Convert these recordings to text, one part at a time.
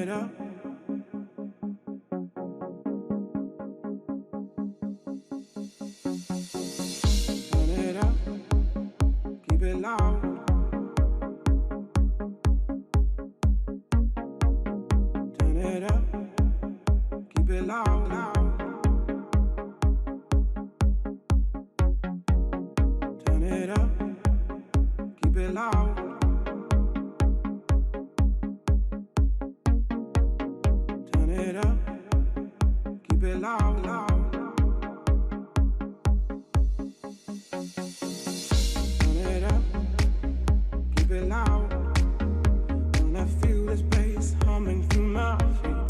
it up. Turn it up. Keep it loud. Turn it up. Keep it loud, loud. Turn it up. Keep it loud. Turn it up. Keep it loud, loud. Turn it up. Keep it loud. Wanna feel this bass humming through my feet.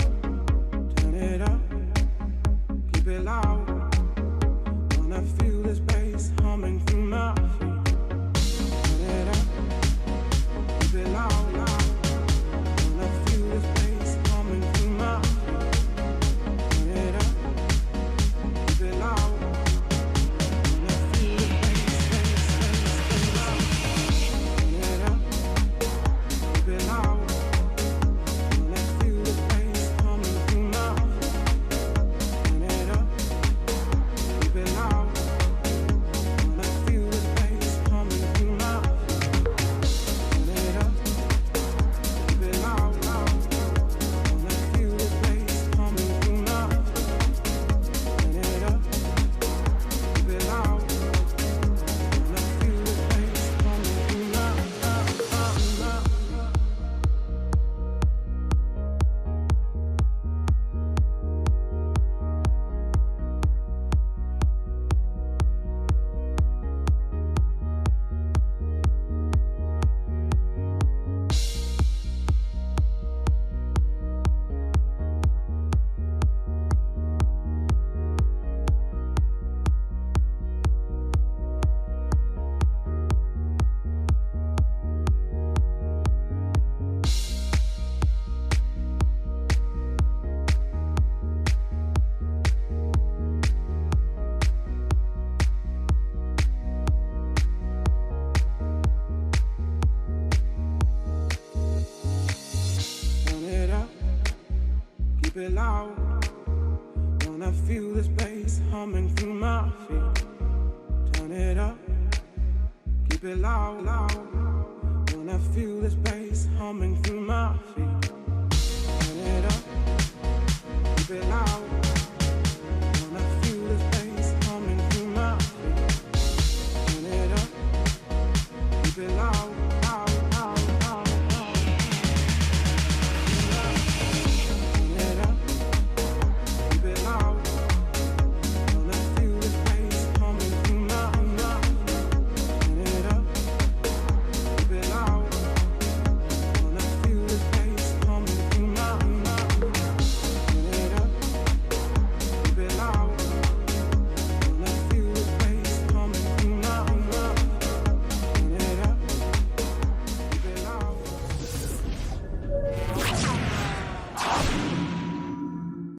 Turn it up. Keep it loud. Wanna feel this bass humming through my feet. Turn it up. Keep it loud, loud. Wanna feel this bass humming through my feet. Turn it up. Keep it loud. Wanna feel this bass, loud. Turn it up. Keep it loud. Wanna feel this bass humming through my feet. Turn it up. Keep it loud. Wanna feel this bass humming through my feet. Turn it up. Keep it loud, loud. Wanna feel this bass humming through my feet. Turn it up. Keep it loud. Wanna feel this bass humming through my Turn it up, keep it loud. Wanna feel this bass humming through my feet. Turn it up, keep it loud, loud. Wanna feel this bass humming through my feet. Turn it up, keep it loud.